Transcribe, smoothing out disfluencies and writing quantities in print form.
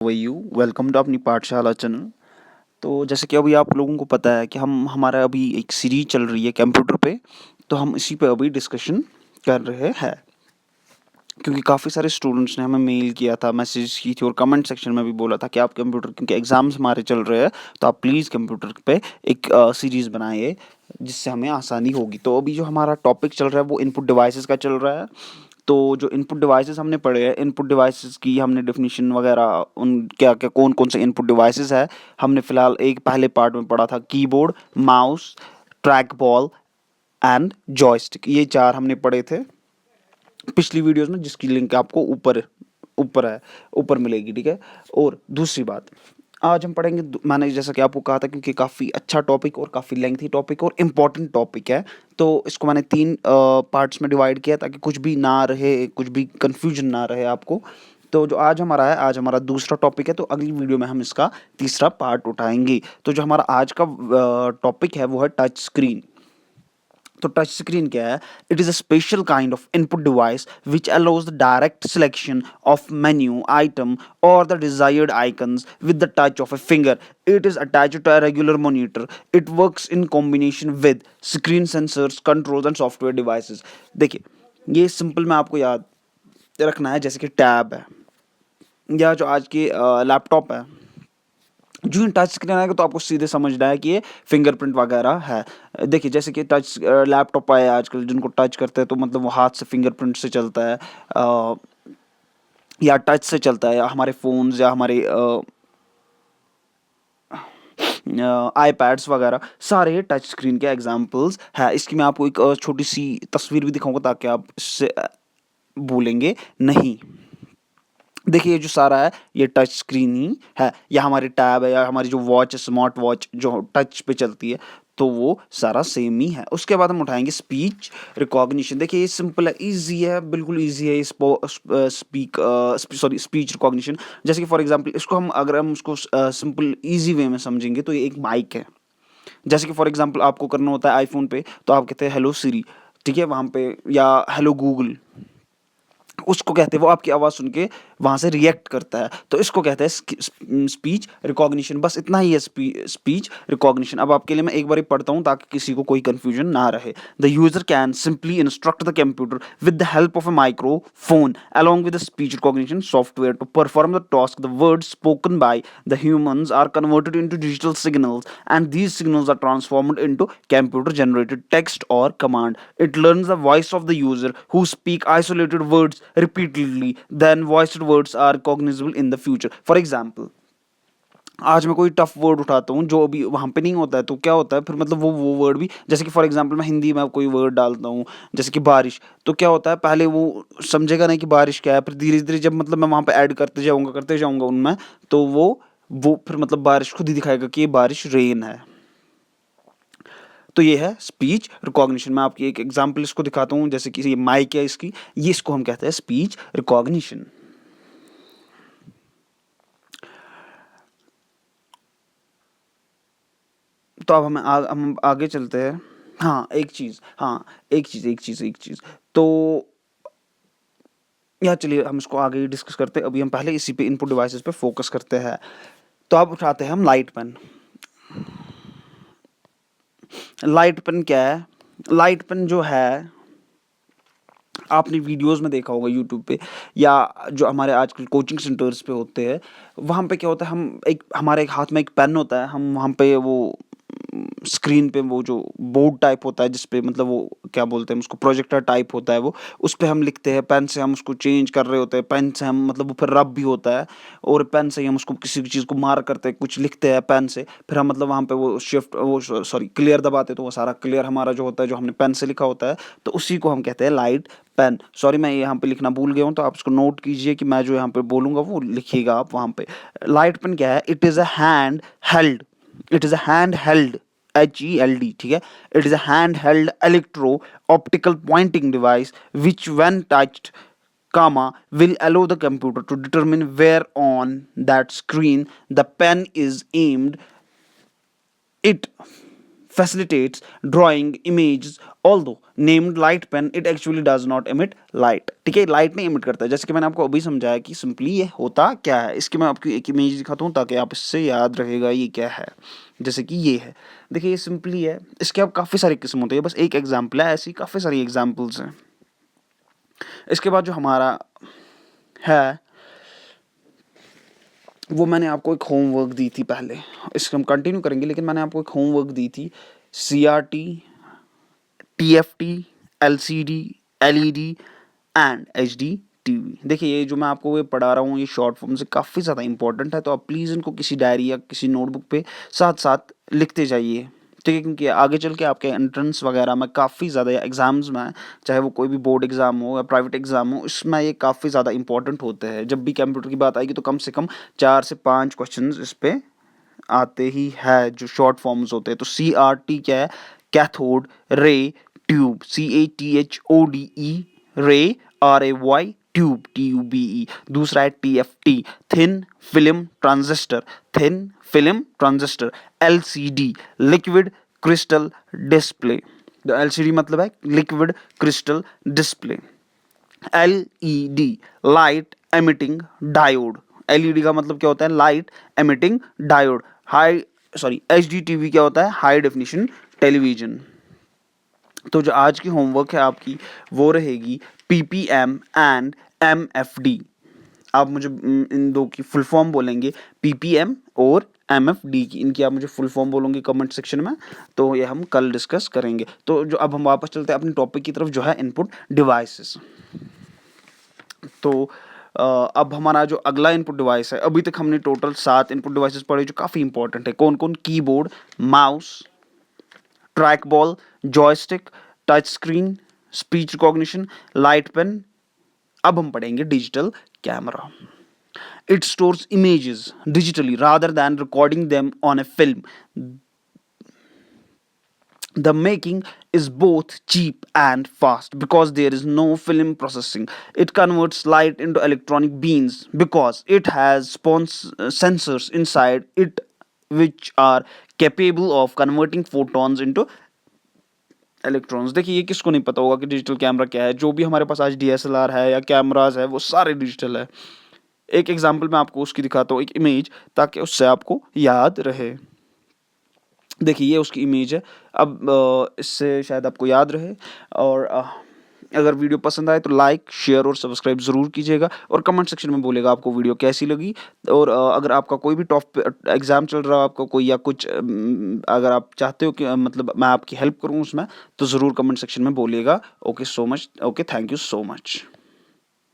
You welcome to अपनी पाठशाला channel. तो जैसे कि अभी आप लोगों को पता है कि हमारा अभी एक सीरीज चल रही है कंप्यूटर पे। तो हम इसी पे अभी डिस्कशन कर रहे हैं, क्योंकि काफ़ी सारे स्टूडेंट्स ने हमें मेल किया था, मैसेज की थी और कमेंट सेक्शन में भी बोला था कि आप कंप्यूटर, क्योंकि एग्ज़ाम्स हमारे चल रहे हैं, तो आप प्लीज़ कंप्यूटर पे एक सीरीज़ बनाइए जिससे हमें आसानी होगी। तो अभी जो हमारा टॉपिक चल रहा है वो इनपुट डिवाइसेस का चल रहा है। तो जो इनपुट डिवाइसेस हमने पढ़े हैं, इनपुट डिवाइसेस की हमने डेफिनेशन वगैरह, उन क्या क्या कौन कौन से इनपुट डिवाइसेस है, हमने फिलहाल एक पहले पार्ट में पढ़ा था। Keyboard, mouse, track ball and joystick, ये चार हमने पढ़े थे पिछली वीडियोस में, जिसकी लिंक आपको ऊपर ऊपर है, ऊपर मिलेगी, ठीक है। और दूसरी बात, आज हम पढ़ेंगे, मैंने जैसा कि आपको कहा था, क्योंकि काफ़ी अच्छा टॉपिक और काफ़ी लेंथी टॉपिक और इम्पॉर्टेंट टॉपिक है, तो इसको मैंने तीन पार्ट्स में डिवाइड किया ताकि कुछ भी ना रहे, कुछ भी कन्फ्यूजन ना रहे आपको। तो जो आज हमारा है, आज हमारा दूसरा टॉपिक है, तो अगली वीडियो में हम इसका तीसरा पार्ट उठाएंगे। तो जो हमारा आज का टॉपिक है वो है टच स्क्रीन। तो टच स्क्रीन क्या है? It is a special kind of input device which allows the direct selection of menu item or the desired icons with the touch of a finger. It is attached to a regular monitor. It works in combination with screen sensors, controls and software devices. देखिए, ये simple में आपको याद रखना है, जैसे कि tab है या जो आज के लैपटॉप है। जो टच स्क्रीन आएगा तो आपको सीधे समझना है कि ये फिंगरप्रिंट वगैरह है। देखिए, जैसे कि टच लैपटॉप आए आजकल, जिनको टच करते हैं तो मतलब वो हाथ से फिंगरप्रिंट से चलता है, या टच से चलता है, या हमारे फ़ोन्स या हमारे आईपैड्स वगैरह, सारे टच स्क्रीन के एग्जांपल्स है। इसकी मैं आपको एक छोटी सी तस्वीर भी दिखाऊंगा ताकि आप इससे भूलेंगे नहीं। देखिए, ये जो सारा है ये टच स्क्रीन ही है, या हमारी टैब है, या हमारी जो वॉच है, स्मार्ट वॉच जो टच पे चलती है, तो वो सारा सेम ही है। उसके बाद हम उठाएंगे स्पीच रिकॉग्निशन। देखिए, ये सिंपल है, इजी है, बिल्कुल इजी है। स्पीच रिकॉग्निशन, जैसे कि फॉर एग्जांपल इसको हम, अगर हम उसको सिंपल इजी वे में समझेंगे तो ये एक माइक है। जैसे कि फॉर एग्जांपल आपको करना होता है आईफोन पे, तो आप कहते हैं हेलो सीरी, ठीक है, वहाँ पे, या हेलो गूगल, उसको कहते हैं, वो आपकी आवाज़ सुन के वहाँ से रिएक्ट करता है, तो इसको कहते हैं स्पीच रिकॉग्निशन। बस इतना ही है स्पीच रिकॉग्निशन। अब आपके लिए मैं एक बार पढ़ता हूँ ताकि किसी को कोई कन्फ्यूजन ना रहे। The user can simply instruct the computer with the help of a microphone along with the speech recognition software to perform the task. The words spoken by the humans are converted into digital signals, and these signals are transformed into computer generated text or command. It learns the voice of the user who speak isolated words repeatedly, then voiced words are cognizable in the future. For example, आज मैं कोई tough word उठाता हूँ जो अभी वहाँ पे नहीं होता है, तो क्या होता है फिर, मतलब वो वर्ड भी, जैसे कि फॉर एग्जांपल मैं हिंदी में कोई वर्ड डालता हूँ, जैसे कि बारिश, तो क्या होता है, पहले वो समझेगा नहीं कि बारिश क्या है, फिर धीरे धीरे जब मतलब मैं वहाँ पे ऐड करते जाऊँगा उनमें, तो वो फिर मतलब बारिश खुद ही दिखाएगा कि ये बारिश रेन है। तो ये है स्पीच रिकॉग्निशन। मैं आपकी एक एग्जाम्पल इसको दिखाता हूँ, जैसे कि ये माइक है इसकी, ये इसको हम कहते हैं स्पीच रिकॉग्निशन। तो अब हम आगे चलते हैं। हाँ, एक चीज़। तो या चलिए हम इसको आगे डिस्कस करते हैं। अभी हम पहले इसी पे इनपुट डिवाइसेस पे फोकस करते हैं। तो अब उठाते हैं हम लाइट पेन। लाइट पेन क्या है? लाइट पेन जो है, आपने वीडियोस में देखा होगा यूट्यूब पे, या जो हमारे आजकल कोचिंग सेंटर्स पे होते हैं, वहाँ पे क्या होता है, हमारे एक हाथ में एक पेन होता है, हम वहाँ पे वो स्क्रीन पे वो जो बोर्ड टाइप होता है, जिसपे मतलब वो क्या बोलते हैं उसको, प्रोजेक्टर टाइप होता है वो, उस पे हम लिखते हैं, पेन से हम उसको चेंज कर रहे होते हैं, पेन से हम मतलब वो फिर रब भी होता है, और पेन से ही हम उसको किसी भी चीज़ को मार करते हैं, कुछ लिखते हैं पेन से, फिर हम मतलब वहाँ पे वो शिफ्ट, वो सॉरी क्लियर दबाते, तो वो सारा क्लियर हमारा जो होता है, जो हमने पेन से लिखा होता है, तो उसी को हम कहते हैं लाइट पेन। सॉरी, मैं यहाँ पे लिखना भूल गया हूँ, तो आप इसको नोट कीजिए कि मैं जो यहाँ पे बोलूँगा वो लिखिएगा आप वहाँ पे। लाइट पेन क्या है? It is a hand held HELD, ठीक है। It is a hand held electro optical pointing device which when touched, comma, will allow the computer to determine where on that screen the pen is aimed. It facilitates drawing images, although named light pen it actually does not emit light. ठीक है, light नहीं emit करता है। जैसे कि मैंने आपको अभी समझाया कि सिंपली ये होता क्या है। इसकी मैं आपको एक इमेज दिखाता हूँ ताकि आप इससे याद रहेगा ये क्या है। जैसे कि ये है, देखिए ये सिंपली है। इसके अब काफ़ी सारे किस्म होते हैं, बस एक एग्जाम्पल है, ऐसी काफ़ी सारी एग्जाम्पल्स हैं। इसके बाद जो हमारा है वो मैंने आपको एक होमवर्क दी थी पहले, इसको हम कंटिन्यू करेंगे, लेकिन मैंने आपको एक होमवर्क दी थी। CRT, TFT, LCD, LED and HD TV। देखिए ये जो मैं आपको ये पढ़ा रहा हूँ ये शॉर्ट फॉर्म से काफ़ी ज़्यादा इंपॉर्टेंट है, तो आप प्लीज़ इनको किसी डायरी या किसी नोटबुक पे साथ साथ लिखते जाइए। ठीक है, क्योंकि आगे चल के आपके एंट्रेंस वगैरह में काफ़ी ज़्यादा, या एग्ज़ाम्स में, चाहे वो कोई भी बोर्ड एग्ज़ाम हो या प्राइवेट एग्ज़ाम हो, इसमें ये काफ़ी ज़्यादा इंपॉर्टेंट होते हैं। जब भी कंप्यूटर की बात आएगी तो कम से कम 4 से 5 क्वेश्चन इस पे आते ही है, जो शॉर्ट फॉर्म्स होते हैं। तो CRT क्या है? कैथोड रे ट्यूब, CATHODE रे, RAY ट्यूब, TUBE। दूसरा है TFT, thin film transistor, thin film transistor. LCD, liquid crystal display. तो LCD मतलब है liquid crystal display. LED, light emitting diode. LED का मतलब क्या होता है? Light emitting diode. HD TV क्या होता है? High definition television. तो जो आज की होमवर्क है आपकी वो रहेगी PPM एंड MFD। आप मुझे इन दो की फुल फॉर्म बोलेंगे, PPM और MFD की, इनकी आप मुझे फुल फॉर्म बोलोगे कमेंट सेक्शन में, तो ये हम कल डिस्कस करेंगे। तो जो अब हम वापस चलते हैं अपने टॉपिक की तरफ, जो है इनपुट डिवाइसेस। तो अब हमारा जो अगला इनपुट डिवाइस है, अभी तक हमने टोटल 7 इनपुट डिवाइसेस पढ़े जो काफ़ी इंपॉर्टेंट है। कौन कौन? Keyboard, mouse, track ball, joystick, touch screen, speech recognition, light pen. अब हम पढ़ेंगे digital camera. It stores images digitally rather than recording them on a film. The making is both cheap and fast because there is no film processing. It converts light into electronic beams because it has sensors inside it which are capable of converting photons into electrons. देखिए ये किसको नहीं पता होगा कि digital camera क्या है। जो भी हमारे पास आज DSLR है या कैमराज है वो सारे डिजिटल है। एक एग्जांपल मैं आपको उसकी दिखाता हूँ, एक इमेज, ताकि उससे आपको याद रहे। देखिए ये उसकी इमेज है। अब इससे शायद आपको याद रहे। और अगर वीडियो पसंद आए तो लाइक, शेयर और सब्सक्राइब ज़रूर कीजिएगा, और कमेंट सेक्शन में बोलेगा आपको वीडियो कैसी लगी। और अगर आपका कोई भी एग्ज़ाम चल रहा हो, आपका कोई या कुछ अगर आप चाहते हो कि मतलब मैं आपकी हेल्प करूँ उसमें, तो ज़रूर कमेंट सेक्शन में बोलिएगा। Okay so much, okay, thank you so much.